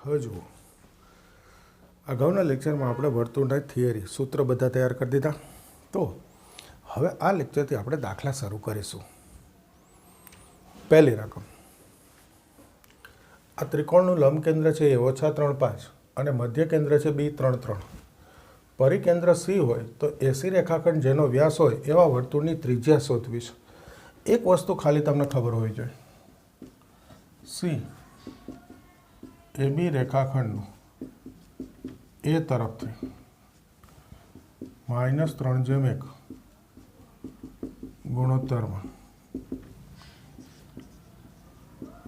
હવે જુઓ, અગાઉના લેક્ચરમાં આપણે વર્તુળના થિયરી સૂત્ર બધા તૈયાર કરી દીધા. તો હવે આ લેક્ચરથી આપણે દાખલા શરૂ કરીશું. પહેલી રકમ, આ ત્રિકોણનું લંબ કેન્દ્ર છે એ -3 5 અને મધ્ય કેન્દ્ર છે B 3 3. પરિકેન્દ્ર C હોય તો એસી રેખાખંડ જેનો વ્યાસ હોય એવા વર્તુળની ત્રિજ્યા શોધવી છે. એક વસ્તુ ખાલી તમને ખબર હોવી જોઈએ, C AB રેખાખંડનું એ તરફથી -3/1 ગુણોત્તરમાં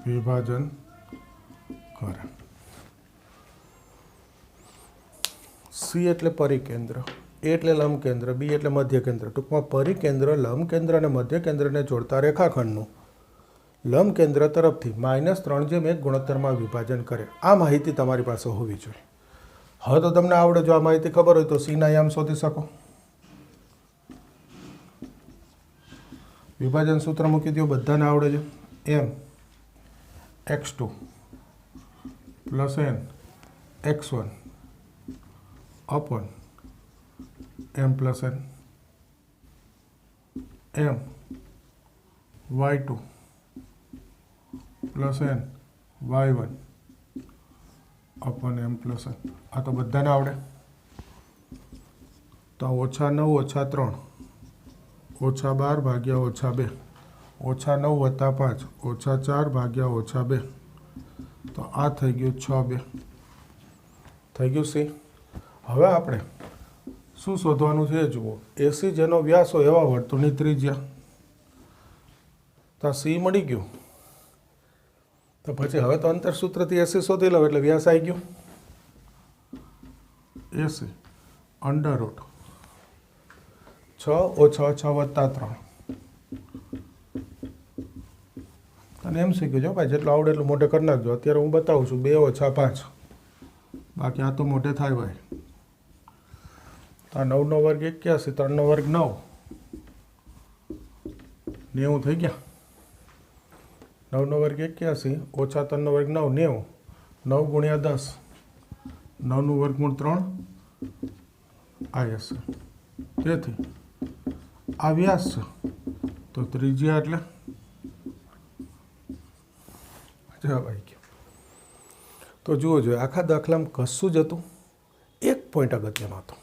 વિભાજન કરે. સી એટલે પરિકેન્દ્ર, એ એટલે લંબ કેન્દ્ર, બી એટલે મધ્ય કેન્દ્ર. ટૂંકમાં પરિકેન્દ્ર, લંબ કેન્દ્ર અને મધ્ય કેન્દ્રને જોડતા રેખાખંડનું લંબ કેન્દ્ર તરફથી -3/1 ગુણોત્તરમાં વિભાજન કરે. આ માહિતી તમારી પાસે હોવી જોઈએ. હવે તો તમને આવડે, જો આ માહિતી ખબર હોય તો સીના યામ શોધી શકો. વિભાજન સૂત્ર મૂકી દો, બધાને આવડે છે. m x2 + n x1 upon m + n m y2 + n y1 upon m + n. આ તો બધાને આવડે. તો -9 - 3 -12 ભાગ્યા -2 -9 + 5 -4 ભાગ્યા -2. તો આ થઈ ગયું 6/2 થઈ ગયું સી. હવે આપણે શું શોધવાનું છે જુઓ, એસી જેનો વ્યાસ હોય એવા વર્તુળની ત્રિજ્યા. તો સી મળી ગયું. તો પછી હવે તો અંતર સૂત્રથી એસી શોધી લો એટલે વ્યાસ આવી ગયો. એસી √6 - 6 + 3. અને એમ શીખ્યું છો ભાઈ, જેટલું આવડે એટલું મોઢે કરી નાખજો. અત્યારે હું બતાવું છું 2 - 5, બાકી આ તો મોઢે થાય ભાઈ. તો 9 નો વર્ગ 81, 3 નો વર્ગ 9, 90 થઈ ગયા. 9 નો વર્ગ 81 - 3 નો વર્ગ 9, 90. 9 × 10, 9 નું વર્ગમૂળ 3 આ હશે. તેથી આ વ્યાસ છે, તો ત્રિજ્યા એટલે જવાબ આવી ગયો. તો જુઓ જોઈએ, આખા દાખલામાં કશું જ હતું, એક પોઈન્ટ અગત્યનો હતો.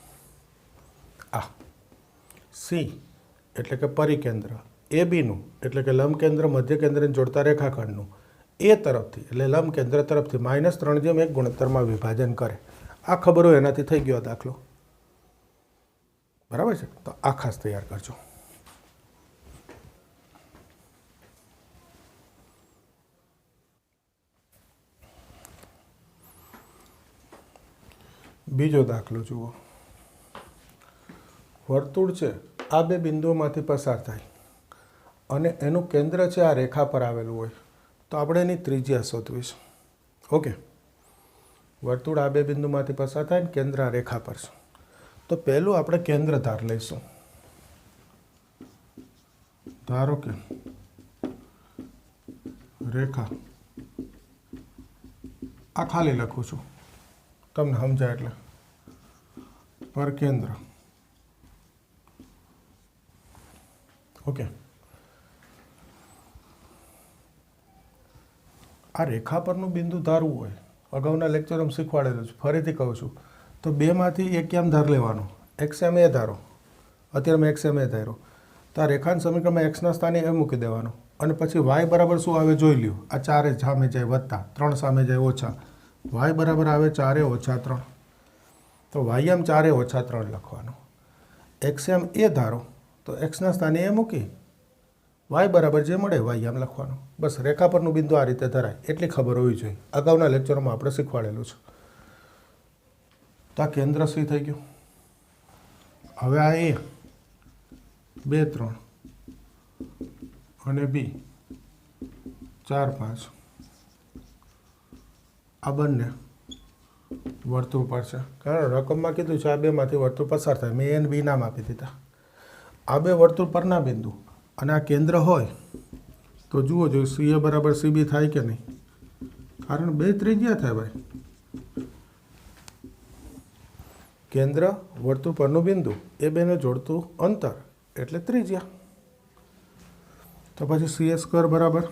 આ સી એટલે કે પરિકેન્દ્ર, એ બીનું એટલે કે લંબ કેન્દ્ર મધ્ય કેન્દ્રને જોડતા રેખાખંડનું એ તરફથી એટલે લંબ કેન્દ્ર તરફથી -3/1 ગુણોત્તરમાં વિભાજન કરે. આ ખબર હોય એનાથી થઈ ગયો દાખલો. બરાબર છે. તો આ ખાસ તૈયાર કરજો. બીજો દાખલો જુઓ. વર્તુળ છે, આ બે બિંદુઓમાંથી પસાર થાય અને એનું કેન્દ્ર છે આ રેખા પર આવેલું હોય, તો આપણે એની ત્રિજ્યા શોધવીશું. ઓકે, વર્તુળ આ બે બિંદુમાંથી પસાર થાય ને કેન્દ્ર આ રેખા પર છે. તો પહેલું આપણે કેન્દ્ર ધાર લઈશું. ધારો કે રેખા, આ ખાલી લખું છું તમને સમજાય એટલે, પર કેન્દ્ર. ઓકે, આ રેખા પરનું બિંદુ ધારવું હોય, અગાઉના લેક્ચરમાં શીખવાડેલું છે, ફરીથી કહું છું. તો બેમાંથી એક કેમ ધાર લેવાનો, XM એ ધારો. અત્યારે મેં XM એ ધાર્યો. તો આ રેખાના સમીકરણમાં એક્સના સ્થાને એ મૂકી દેવાનો અને પછી y બરાબર શું આવે જોઈ લ્યો. આ 4 સામે જાય વત્તા, 3 સામે જાય ઓછા. y બરાબર આવે 4 - 3. તો ym 4 - 3 લખવાનો. XM એ ધારો તો એક્સના સ્થાને એ મૂકી y બરાબર જે મળે ym લખવાનો. બસ રેખા પરનું બિંદુ આ રીતે ધરાય એટલી ખબર હોવી જોઈએ. અગાઉના લેક્ચરમાં આપણે શીખવાડેલું છે. તો આ કેન્દ્ર સી થઈ ગયું. હવે આ એ 2 3 અને બી 4 5, આ બંને વર્તુળ પર છે. કારણ રકમમાં કીધું છે આ બેમાંથી વર્તુળ પસાર થાય. મેં એન બી નામ આપી દીધા. આ બે વર્તુળ પરના બિંદુ અને આ કેન્દ્ર હોય તો જુઓ જો સી એ બરાબર CB થાય કે નહીં, કારણ બે ત્રિજ્યા થાય ભાઈ. કેન્દ્ર વર્તુળ પરનું બિંદુ એ બેને જોડતું અંતર એટલે ત્રિજ્યા. તો પછી સી સ્ક્વેર બરાબર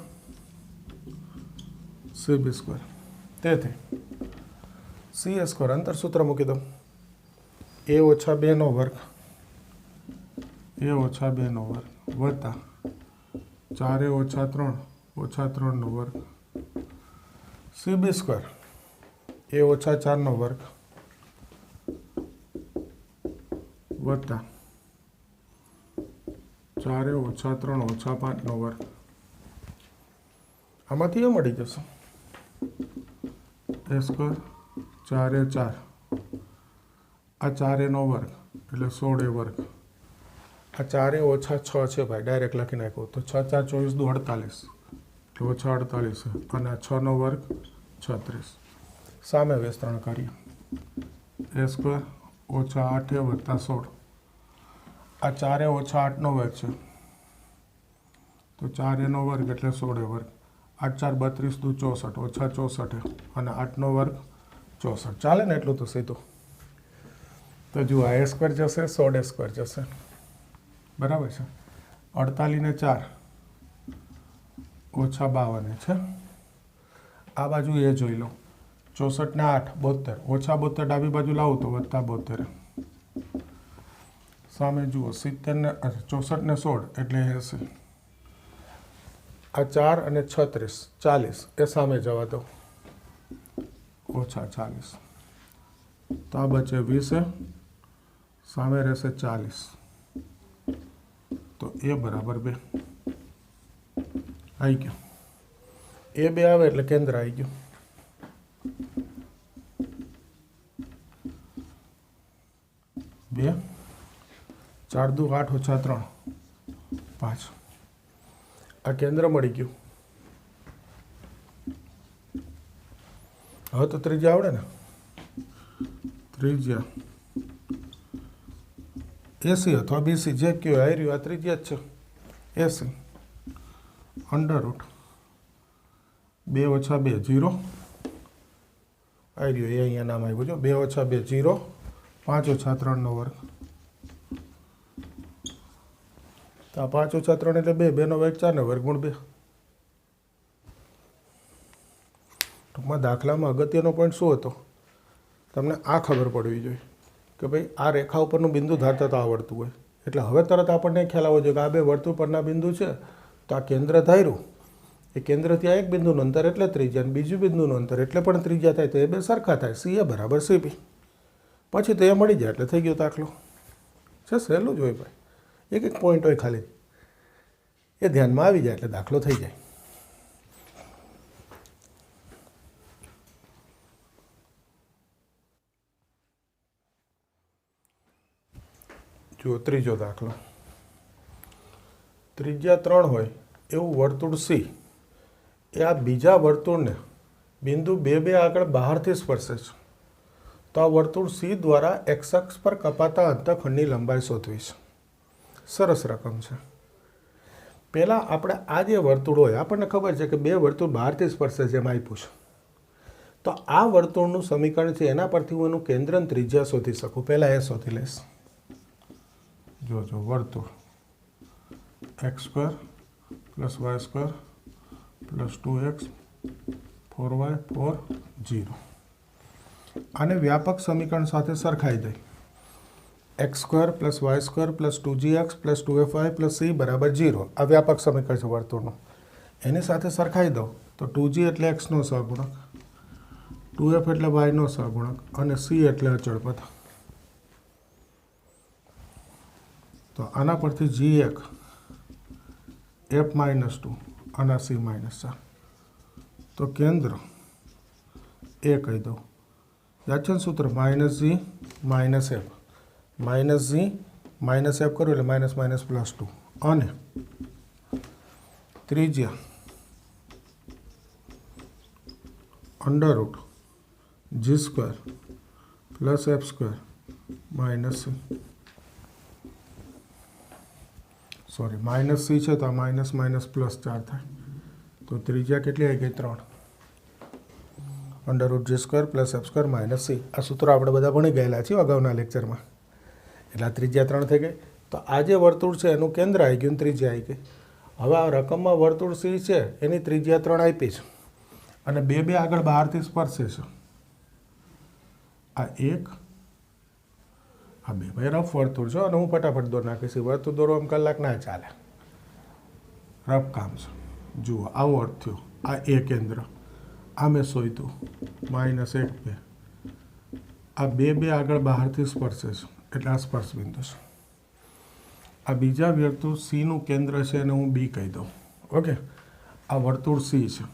સીબી સ્ક્વેર. તેથી સી સ્ક્વેર અંતર સૂત્ર મૂકી દો, એ ઓછા 2નો વર્ગ વત્તા 4 ઓછા 3નો વર્ગ સીબી સ્ક્વેર એ ઓછા 4નો વર્ગ વત્તા 4 ઓછા 3 ઓછા 5નો વર્ગ. આમાંથી એ મળી જશે એ સ્ક્વેર 4 4 આ 4નો વર્ગ એટલે 16 વર્ગ. આ 4 ઓછા 6 છે ભાઈ, ડાયરેક્ટ લખી નાખ્યો તો 6 4 24 દુ 48 એટલે ઓછા 48 છે અને આ 6નો વર્ગ 36. સામે વિસ્તરણ કરીએ એ સ્ક્વેર ઓછા 8 વત્તા 16 આ 4 ઓછા 8નો વર્ગ છે તો 4નો વર્ગ એટલે 16 વર્ગ. 8 4 32 દુ 64 ઓછા 64 અને 8નો વર્ગ 64. ચાલે ને એટલું તો સીધું. તો જુઓ આ એ સ્ક્વેર જશે 16 સ્ક્વેર જશે બરાબર છે. 48 ને 4 ઓછા 52 છે. આ બાજુ એ જોઈ લો 64 ને 8 72 ઓછા 72 ડાબી બાજુ લાવું તો વત્તા 72. સામે જુઓ 70 ને 64 ને 16 એટલે 80. આ 4 અને 36 40 એ સામે જવા દો ઓછા 40. તો આ બચે 20 સામે રહેશે 40. તો એ બરાબર 2 આવી ગયું. એ 2 આવે એટલે કેન્દ્ર આવી ગયું. બે 4 દુ 8 ઓછા 3 5. આ કેન્દ્ર મળી ગયું. હવે તો ત્રિજ્યા આવડે ને. ત્રિજ્યા એસી અથવા બીસી જે કયો આવી રહ્યું આ ત્રિજ્યા જ છે. એસી √ 2 ઓછા 2 0 આવી રહ્યું. એ અહીંયા નામ આવ્યું છે 2 ઓછા 2 0 5 ઓછા 3નો વર્ગ. તો આ 5 ઓછા 3 એટલે 2 2નો વર્ગ 4નો વર્ગમૂળ 2. ટૂંકમાં દાખલામાં અગત્યનો પોઈન્ટ શું હતો તમને આ ખબર પડવી જોઈએ કે ભાઈ આ રેખા ઉપરનું બિંદુ ધારતા તો આવડતું હોય એટલે હવે તરત આપણને ખ્યાલ આવવો જોઈએ કે આ બે વર્તુળ પરના બિંદુ છે તો આ કેન્દ્ર ધાર્યું એ કેન્દ્ર ત્યાં એક બિંદુનું અંતર એટલે ત્રિજ્યા અને બીજું બિંદુનું અંતર એટલે પણ ત્રિજ્યા થાય તો એ બે સરખા થાય. સી એ બરાબર સીપી. પછી તો એ મળી જાય એટલે થઈ ગયો દાખલો. છે સહેલું જ હોય ભાઈ. એક પોઈન્ટ હોય ખાલી એ ધ્યાનમાં આવી જાય એટલે દાખલો થઈ જાય. જુઓ ત્રીજો દાખલો. ત્રિજ્યા 3 હોય એવું વર્તુળ સી એ આ બીજા વર્તુળને બિંદુ 2 2 આગળ બહારથી સ્પર્શે છે. તો આ વર્તુળ સી દ્વારા એક્સ અક્ષ પર કપાતા અંતઃખંડની લંબાઈ શોધવી છે. સરસ રકમ છે. પહેલાં આપણે આ જે વર્તુળ હોય આપણને ખબર છે કે બે વર્તુળ બહારથી સ્પર્શે છે એમ આપ્યું છે. તો આ વર્તુળનું સમીકરણ છે એના પરથી હું એનું કેન્દ્ર અને ત્રિજ્યા શોધી શકું. પહેલાં એ શોધી લઈશ. જો વર્તુળ x² + y² + 2x 4y 4 0. આને વ્યાપક સમીકરણ સાથે સરખાઈ દઈ. x² + y² + 2gx + 2fy + c = 0. આ વ્યાપક સમીકરણ છે વર્તુળનું. એની સાથે સરખાઈ દો તો 2g એટલે x નો સહગુણક, 2f એટલે y નો સહગુણક અને c એટલે અચળ પદ. તો આના પરથી g1 f - 2 અને c - 4. તો કેન્દ્ર એ કહી દો. યાદ છે સૂત્ર -g - f. -g - f કરું એટલે -+2 અને ત્રિજ્યા √g² + f² - c. Sorry -c છે તો આ -+ +4 થાય. તો ત્રિજ્યા કેટલી આવી ગઈ 3. √g² + f² - c આ સૂત્રો આપણે બધા ભણી ગયેલા છીએ અગાઉના લેક્ચરમાં. એટલે આ ત્રિજ્યા 3 થઈ ગઈ. તો આ જે વર્તુળ છે એનું કેન્દ્ર આવી ગયું, ત્રિજ્યા આવી ગઈ. હવે આ રકમમાં વર્તુળ સી છે એની ત્રિજ્યા 3 આપી છે અને બે આગળ બહારથી સ્પર્શે છે. આ એક, આ બે. ભાઈ રફ વર્તુળ છે અને હું ફટાફટ દોર નાખીશ. વર્તુળ દોરવામાં કલાક ના ચાલે, રફ કામ છે. જુઓ આવો અર્થ થયો. આ એ કેન્દ્ર, આ મેં શોધ્યું -1 2. આ બે આગળ બહારથી સ્પર્શે છે એટલે આ સ્પર્શ બિંદુ છે. આ બીજા વર્તુળ સીનું કેન્દ્ર છે એને હું બી કહી દઉં. ઓકે, આ વર્તુળ સી છે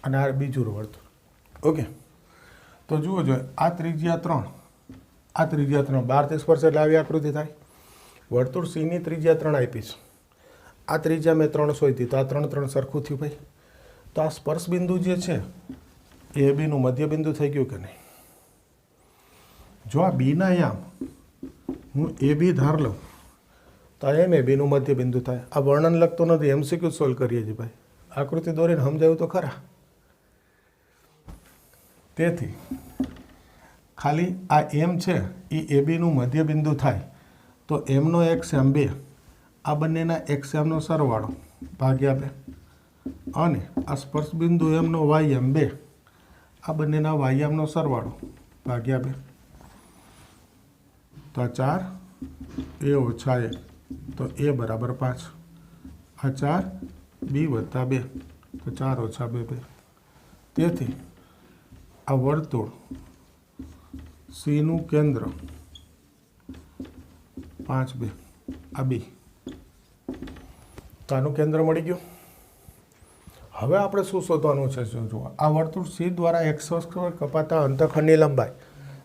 અને આ બીજું વર્તુળ. ઓકે, તો જુઓ જોઈએ આ ત્રિજ્યા 3, આ ત્રિજ્યા 3 બહારથી સ્પર્શ એટલે આવી આકૃતિ થાય. વર્તુળ સીની ત્રિજ્યા 3 આપી છે. આ ત્રિજ્યા મેં 3 શોધી, તો આ 3 સરખું થયું ભાઈ. તો આ સ્પર્શ બિંદુ જે છે એ બીનું મધ્ય બિંદુ થઈ ગયું કે નહીં? જો આ બીના યામ હું એ બી ધાર લઉં તો એમ એ બીનું મધ્ય બિંદુ થાય. આ વર્ણન લખતો નથી, MCQ સોલ્વ કરીએ છીએ ભાઈ. આકૃતિ દોરીને સમજાવ્યું તો ખરા. તેથી ખાલી આ એમ છે એ એ બીનું મધ્ય બિંદુ થાય તો એમનો એક્સએમ 2, આ બંનેના એક્સએમનો સરવાળો ભાગ્યા 2 અને આ સ્પર્શ બિંદુ એમનો વાયએમ 2, આ બંનેના વાયએમનો સરવાળો ભાગ્યા 2. તો આ 4 એ ઓછા 1 તો એ બરાબર 5. આ 4 બી વત્તા 2 તો 4 ઓછા 2 2. તેથી આ વર્તુળ સીનું કેન્દ્ર 5 2, આ બી. તો આનું કેન્દ્ર મળી ગયું. હવે આપણે શું શોધવાનું છે? જુઓ આ વર્તુળ સી દ્વારા x અક્ષ પર કપાતા અંતખંડની લંબાઈ.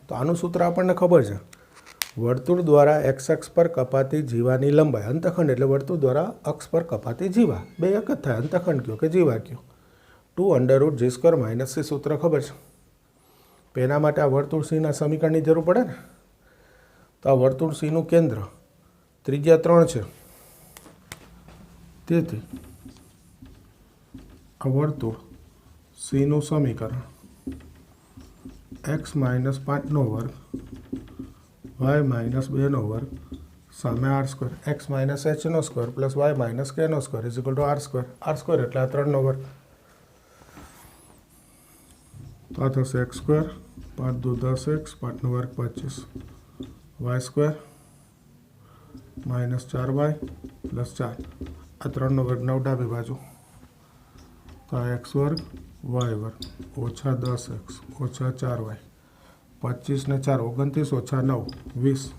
તો આનું સૂત્ર આપણને ખબર છે. વર્તુળ દ્વારા x અક્ષ પર કપાતી જીવાની લંબાઈ. અંતખંડ એટલે વર્તુળ દ્વારા અક્ષ પર કપાતી જીવા. બે એક જ થાય, અંતખંડ કયો કે જીવા કયો. 2√g² - c સૂત્ર ખબર છે. એના માટે આ વર્તુળ સીના સમીકરણની જરૂર પડે ને. તો આ વર્તુળ સીનું કેન્દ્ર ત્રિજ્યા 3 છે. તેથી આ વર્તુળ સીનું સમીકરણ x - 5નો વર્ગ y - 2નો વર્ગ સામે r², x - hનો સ્ક્વેર પ્લસ y - kનો સ્ક્વેર = r². એટલે આ 3નો વર્ગ. તો આ થશે x², 5 દુ 10x, 5નો વર્ગ 25, y² -4y + 4. આ 3નો વર્ગ 9 ડાબી બાજુ. તો આ x² y² ઓછા 10x ઓછા 4y, 25 ને 4 29 ઓછા 9 20.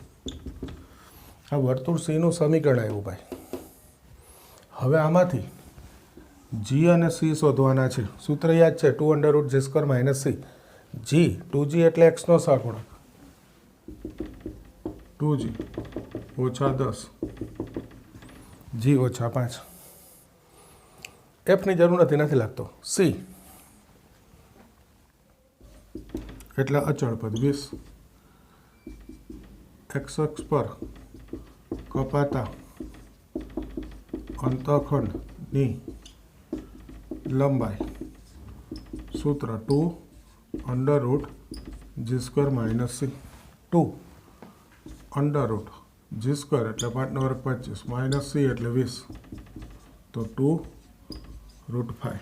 આ વર્તુળ સીનું સમીકરણ આવ્યું ભાઈ. હવે આમાંથી g અને c શોધવાના છે. સૂત્ર યાદ છે 2√g² - c. g 2g એટલે x નો સહગુણક, 2g ઓછા 10 g ઓછા 5. f ની જરૂર નથી લાગતો. c એટલે અચળ પદ 20. x અક્ષ પર કપાતા અંતખંડની લંબાઈ. સૂત્ર 2√g² - c. 2√g² એટલે 5નો વર્ગ 25 - c એટલે 20 તો 2√5.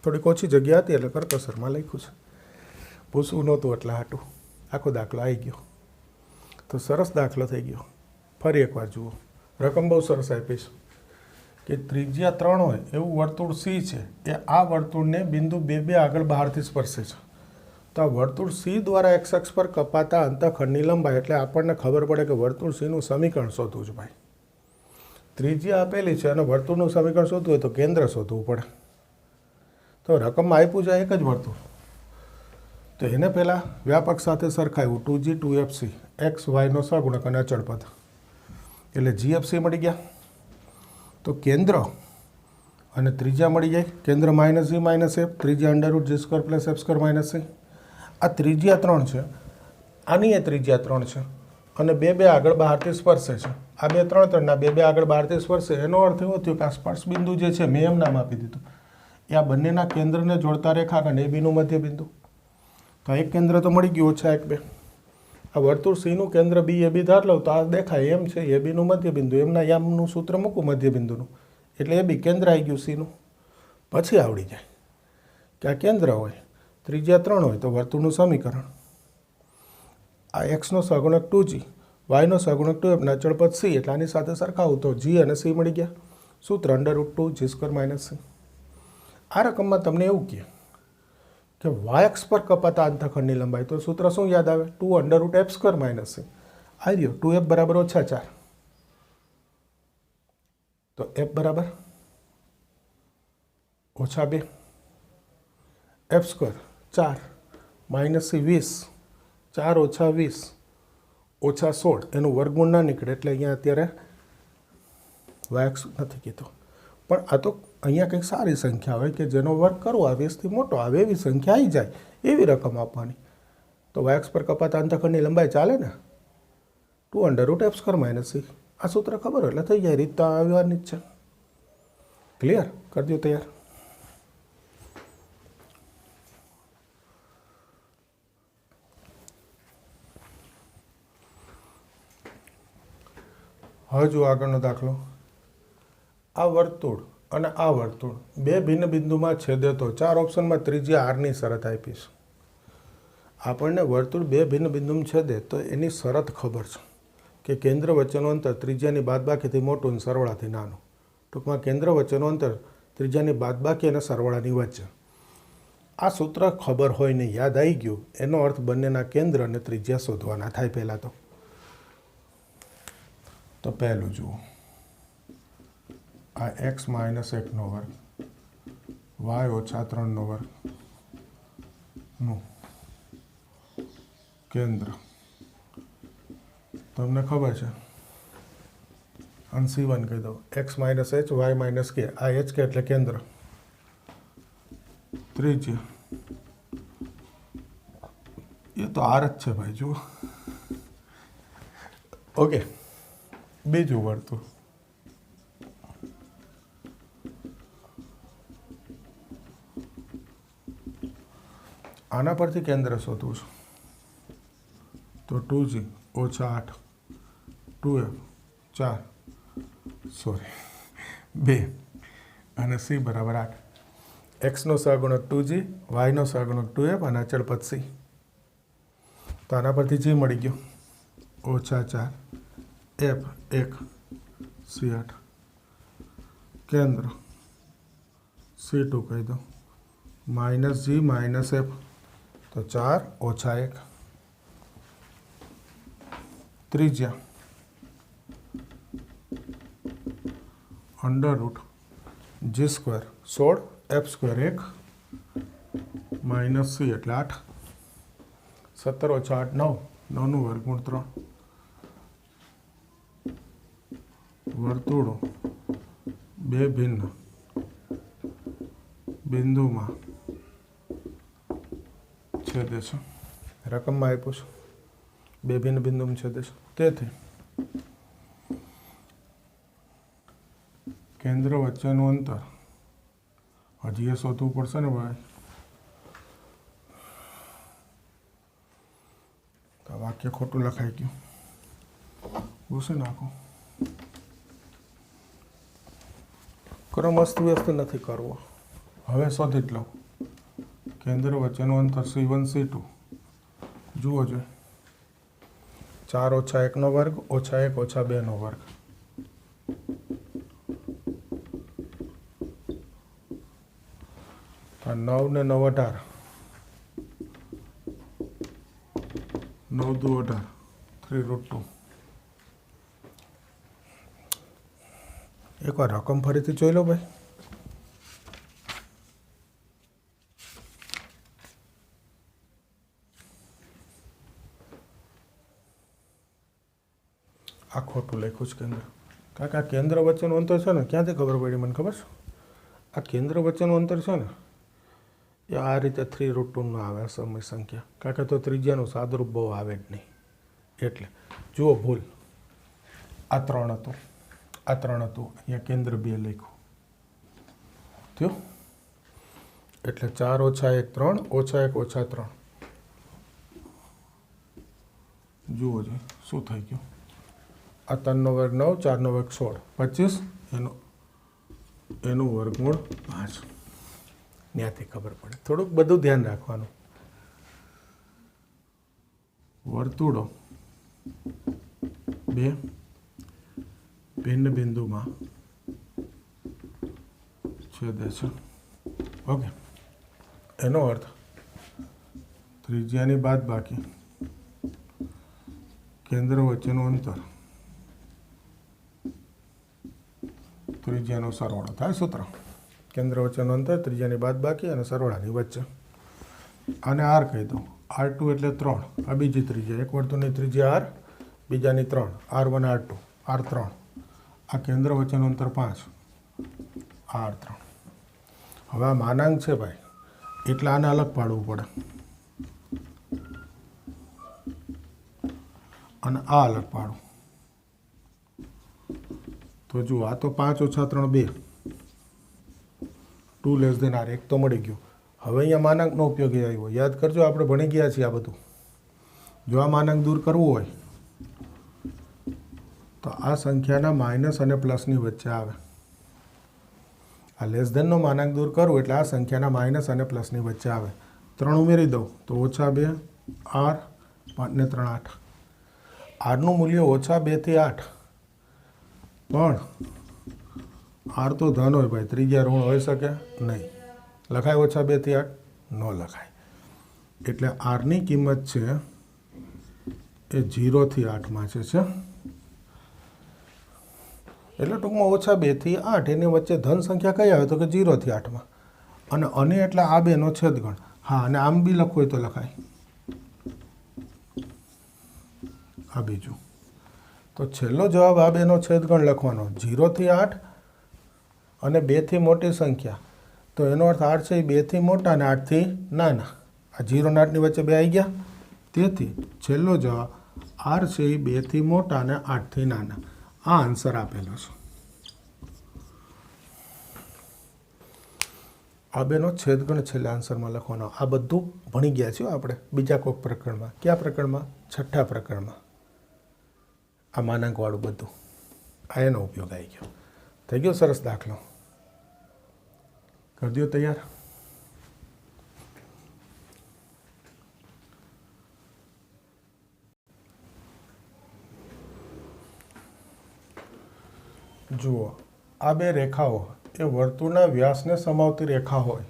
થોડીક ઓછી જગ્યા હતી એટલે કરકસરમાં લખ્યું છે. પૂછવું નહોતું એટલે હાટું આખો દાખલો આવી ગયો. તો સરસ દાખલો થઈ ગયો. ફરી એકવાર જુઓ, રકમ બહુ સરસ આપી છે કે ત્રિજ્યા 3 હોય એવું વર્તુળ સી છે. એ આ વર્તુળને બિંદુ 2 આગળ બહારથી સ્પર્શે છે. તો આ વર્તુળ સી દ્વારા x અક્ષ પર કપાતા અંતખંડની લંબાઈ. એટલે આપણને ખબર પડે કે વર્તુળ સીનું સમીકરણ શોધવું છે ભાઈ. ત્રિજ્યા આપેલી છે અને વર્તુળનું સમીકરણ શોધવું હોય તો કેન્દ્ર શોધવું પડે. તો રકમમાં આપ્યું છે એક જ વર્તુળ, તો એને પહેલાં વ્યાપક સાથે સરખાવ્યું 2g 2fc x yનો સહગુણક અને અચળ પદ એટલે gfc મળી ગયા. તો કેન્દ્ર અને ત્રિજ્યા મળી જાય. કેન્દ્ર -g - f, ત્રિજ્યા √g² + f² - c. આ ત્રિજ્યા 3 છે, આની એ ત્રિજ્યા 3 છે અને બે આગળ બહારથી સ્પર્શે છે. આ 2 3 3 બે આગળ બહારથી સ્પર્શે. એનો અર્થ એવો થયો કે આ સ્પર્શ બિંદુ જે છે મેં એમ નામ આપી દીધું એ આ બંનેના કેન્દ્રને જોડતા રેખાખંડ અને એ બીનું મધ્યબિંદુ. તો એક કેન્દ્ર તો મળી ગયું, ઓછા 1 2. આ વર્તુળ સીનું કેન્દ્ર બી એ બી ધાર લઉં તો આ દેખાય એમ છે એ બીનું મધ્યબિંદુ. એમના યામનું સૂત્ર મૂકું મધ્યબિંદુનું, એટલે એ બી કેન્દ્ર આવી ગયું સીનું. પછી આવડી જાય કે આ કેન્દ્ર હોય, ત્રિજ્યા 3 હોય તો વર્તુળનું સમીકરણ આ એક્સનો સહગુણક 2g, વાયનો સહગુણક 2f ના અચળ પદ c, એટલે આની સાથે સરખાવું તો g અને c મળી ગયા. સૂત્ર √2g² - c. આ રકમમાં તમને એવું કહે કે વાયક્ષ પર કપાતા અંતઃખંડની લંબાઈ, તો સૂત્ર શું યાદ આવે? 2√f² - c. આ રહ્યો 2f બરાબર -4. તો f બરાબર -2, f² 4 - c 20, 4 - 20 - 16, એનું વર્ગમૂળ ના નીકળે એટલે અહીંયા અત્યારે વાયક્ષ નથી કીધો. પણ આ તો અહીંયા કંઈક સારી સંખ્યા હોય કે જેનો વર્ગ કરવો આ 20થી મોટો આવે એવી સંખ્યા આવી જાય, એવી રકમ આપવાની. તો વાયક્ષ પર કપાતા અંતઃખંડની લંબાઈ ચાલે ને, 2√f² - c. આ સૂત્ર ખબર હોય એટલે થઈ જાય, રીત તો આવવાની જ છે. ક્લિયર? કરી દો તૈયાર. હવે જુઓ આગળનો દાખલો. આ વર્તુળ અને આ વર્તુળ બે ભિન્ન બિંદુમાં છેદે તો 4 ઓપ્શનમાં ત્રિજ્યા આરની શરત આપીશ. આપણને વર્તુળ બે ભિન્ન બિંદુમાં છેદે તો એની શરત ખબર છે કે કેન્દ્ર વચ્ચેનું અંતર ત્રિજ્યાની બાદબાકીથી મોટું અને સરવાળાથી નાનું. ટૂંકમાં કેન્દ્ર વચ્ચેનું અંતર ત્રિજ્યાની બાદબાકી અને સરવાળાની વચ્ચે. આ સૂત્ર ખબર હોય ને યાદ આવી ગયું, એનો અર્થ બંનેના કેન્દ્ર અને ત્રિજ્યા શોધવાના થાય. પહેલાં તો પહેલું જુઓ, આ x - 1 નો વર્ગ y - 3 નો વર્ગ નું કેન્દ્ર તમને ખબર છે, અને c1 કહી દો. x - h, y - k. આ h કે એટલે કેન્દ્ર, ત્રિજ્યા એ તો r જ છે ભાઈ, જુઓ. ઓકે, બીજું વર્તુળ. આના પરથી કેન્દ્ર શોધવું છું તો 2g - 8 2f 4 2 અને c બરાબર 8. એક્સનો સહગુણક 2g, વાયનો સહગુણક 2f અને અચળ પદ c. તો આના પરથી g મળી ગયો -4 f 1 c8, કેન્દ્ર c2 કહી દો -g - f, તો 4 - 1, ત્રિજ્યા √g² 16, f² 1 - c એટલે 8, 17 - 8 9, 9 નું વર્ગમૂળ 3. વર્તુળો બે ભિન્ન બિંદુમાં છેદે છે. રકમમાં આપ્યું છે બે ભિન્ન બિંદુમાં છેદે છે. તેથી કેન્દ્ર વચ્ચેનું અંતર હજી એ શોધવું પડશે ને ભાઈ. તો વાક્ય ખોટું લખાઈ ગયું, ભૂસી નાખો. ક્રમ અસ્તવ્યસ્ત નથી કરવો. હવે શોધી જ લઉં. કેન્દ્ર વચ્ચેનું અંતર c1 c2 જુઓ જોઈએ, 4 - 1 નો વર્ગ -1 - 2 નો વર્ગ. આ 9 ને 9 18, 9 દુ 18, 3√2. એકવાર રકમ ફરીથી જોઈ લો ભાઈ. આ ખોટું લખ્યું છે કેન્દ્ર, કારણ કે આ કેન્દ્ર વચ્ચેનું અંતર છે ને, ક્યાંથી ખબર પડી મને ખબર છે? આ કેન્દ્ર વચ્ચેનું અંતર છે ને એ આ રીતે 3√2 નો આવે સમય સંખ્યા, કારણ કે તો ત્રિજ્યાનું સાદરૂપ બહુ આવે જ નહીં. એટલે જુઓ ભૂલ, આ 3 હતું, આ 3 હતું, અહીંયા કેન્દ્ર 2 લખ્યું થયું. એટલે 4 ઓછા 1 3 ઓછા 1 ઓછા 3 જુઓ છે શું થઈ ગયું આ 3નો વર્ગ 9 4નો વર્ગ 16 25 એનું વર્ગમૂળ 5 ત્યાંથી ખબર પડે થોડુંક બધું ધ્યાન રાખવાનું વર્તુળો બે ભિન્ન બિંદુમાં છેદે છે ઓકે એનો અર્થ ત્રિજ્યાની બાદબાકી કેન્દ્ર વચ્ચેનું અંતર ત્રિજ્યાનો સરવાળો થાય સૂત્ર કેન્દ્ર વચ્ચેનું અંતર ત્રિજ્યાની બાદબાકી અને સરવાળાની વચ્ચે આને આર કહી દો R2 એટલે 3 આ બીજી ત્રિજ્યા એક વર્તુળની ત્રિજ્યા R બીજાની 3 R1 R2 R3 આ કેન્દ્ર વચ્ચેનું અંતર 5 R3 હવે આ માનાંક છે ભાઈ એટલે આને અલગ પાડવું પડે અને આ અલગ પાડવું તો જુઓ આ તો 5 ઓછા 3 2 2 લેસ દેન R એક તો મળી ગયું હવે અહીંયા માનાંકનો ઉપયોગી આવ્યો યાદ કરજો આપણે ભણી ગયા છીએ આ બધું જો આ માનાંક દૂર કરવું હોય તો આ સંખ્યાના માઇનસ અને પ્લસની વચ્ચે આવે આ લેસ ધેનનો માનાંક દૂર કરવું એટલે આ સંખ્યાના માઇનસ અને પ્લસની વચ્ચે આવે 3 ઉમેરી દઉં તો ઓછા 2 R 5 ને 3 8 આરનું મૂલ્ય ઓછા 2 થી 8 પણ આર તો ધન હોય ભાઈ ત્રિજ્યા ઋણ હોઈ શકે નહીં લખાય ઓછા 2 થી 8 ન લખાય એટલે આરની કિંમત છે એ 0 થી 8માં છે એટલે ટૂંકમાં ઓછા 2 થી 8 એની વચ્ચે ધન સંખ્યા કઈ આવે તો કે 0 થી 8માં અને એટલે આ બેનો છેદગણ હા અને આમ બી લખવું હોય તો લખાય આ બીજું તો છેલ્લો જવાબ આ બેનો છેદગણ લખવાનો 0 થી 8 અને 2 થી મોટી સંખ્યા તો એનો અર્થ 8 છે એ 2 થી મોટા અને 8 થી નાના આ 0 અને 8ની વચ્ચે બે આવી ગયા તેથી છેલ્લો જવાબ R છે એ 2 થી મોટા અને 8 થી નાના આ આન્સર આપેલો છે આ બેનો છેદગણ છેલ્લા આન્સરમાં લખવાનો આ બધું ભણી ગયા છીએ આપણે બીજા કોઈક પ્રકરણમાં કયા પ્રકરણમાં છઠ્ઠા પ્રકરણમાં આ માનાંકવાળું બધું આ એનો ઉપયોગ આવી ગયો થઈ ગયો સરસ દાખલો કરી દો તૈયાર જુઓ આ બે રેખાઓ એ વર્તુળના વ્યાસને સમાવતી રેખા હોય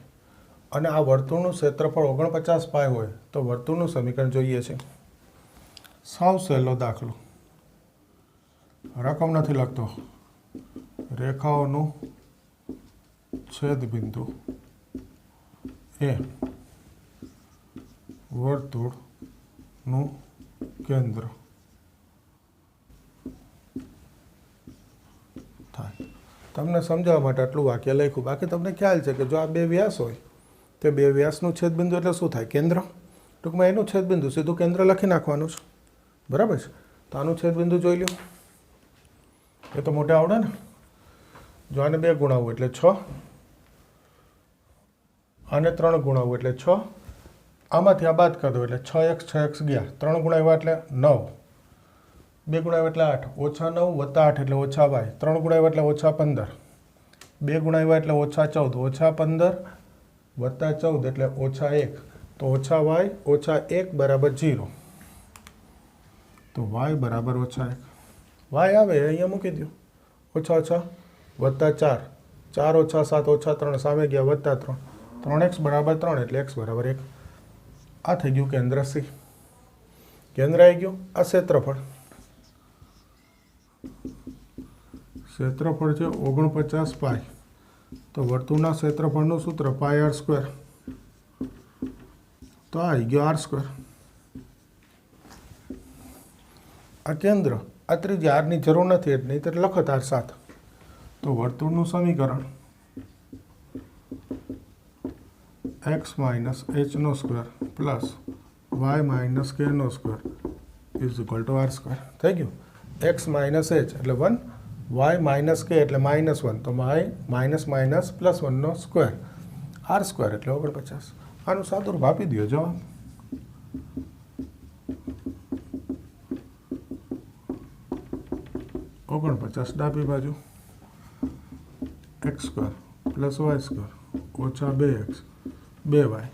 અને આ વર્તુળનું ક્ષેત્રફળ 49 પાય હોય તો વર્તુળનું સમીકરણ જોઈએ છે સાવ સહેલો દાખલો રકમ નથી લખતો રેખાઓનું છેદ બિંદુ એ વર્તુળનું કેન્દ્ર થાય તમને સમજાવવા માટે આટલું વાક્ય લખ્યું બાકી તમને ખ્યાલ છે કે જો આ બે વ્યાસ હોય તો બે વ્યાસનું છેદબિંદુ એટલે શું થાય કેન્દ્ર ટૂંકમાં એનું છેદબિંદુ સીધું કેન્દ્ર લખી નાખવાનું છે બરાબર છે તો આનું છેદબિંદુ જોઈ લો એ તો મોટે આવડે ને જો આને 2 ગુણાવવું એટલે 6 આને 3 ગુણાવવું એટલે 6 આમાંથી આ બાદ કરી દો એટલે 6x ગયા 3 ગુણાવ્યા એટલે 9 2 ગુણાવ્યા એટલે 8 ઓછા 9 વત્તા 8 એટલે ઓછા y 3 ગુણાવ્યા એટલે ઓછા 15 2 ગુણાવ્યા એટલે ઓછા 14 ઓછા 15 વત્તા 14 એટલે ઓછા 1 તો ઓછા y ઓછા 1 બરાબર 0 તો y બરાબર ઓછા 1 y આવે અહીંયા મૂકી દો ઓછા ઓછા વત્તા 4 4 ઓછા 7 ઓછા 3 સામે ગયા વત્તા 3 3x બરાબર 3 એટલે x બરાબર 1 આ થઈ ગયું કેન્દ્ર C કેન્દ્ર આવી ગયું આ ક્ષેત્રફળ ક્ષેત્રફળ છે 49 પાય તો વર્તુળના ક્ષેત્રફળનું સૂત્ર પાય r સ્ક્વેર તો આવી ગયો r સ્ક્વેર આ કેન્દ્ર આ ત્રિજ્યા આરની જરૂર નથી એટલે નહીં તો લખો તાર 7 તો વર્તુળનું સમીકરણ x માઇનસ h નો square plus y minus k નો square is equal to r square થઈ ગયું x માઇનસ h એટલે 1 y માઇનસ k એટલે -1 તો y માઇનસ માઇનસ પ્લસ 1 નો સ્ક્વેર આર સ્ક્વેર એટલે 49. આનું સાદુરૂપ આપી દો જવાબ. ઓગણપચાસ ડાબી બાજુ x square plus y square ઓછા 2x 2y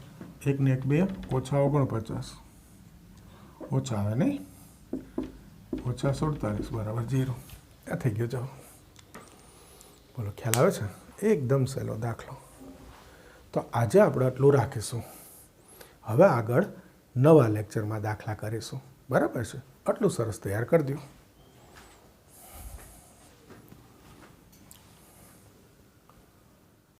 1 ને 1 2 ઓછા 49 ઓછા આવે નહીં ઓછા 47 બરાબર 0. આ થઈ ગયો જવાબ. બોલો ખ્યાલ આવે છે? એકદમ સહેલો દાખલો. તો આજે આપણે આટલું રાખીશું. હવે આગળ નવા લેક્ચરમાં દાખલા કરીશું. બરાબર છે? આટલું સરસ તૈયાર કરી દો.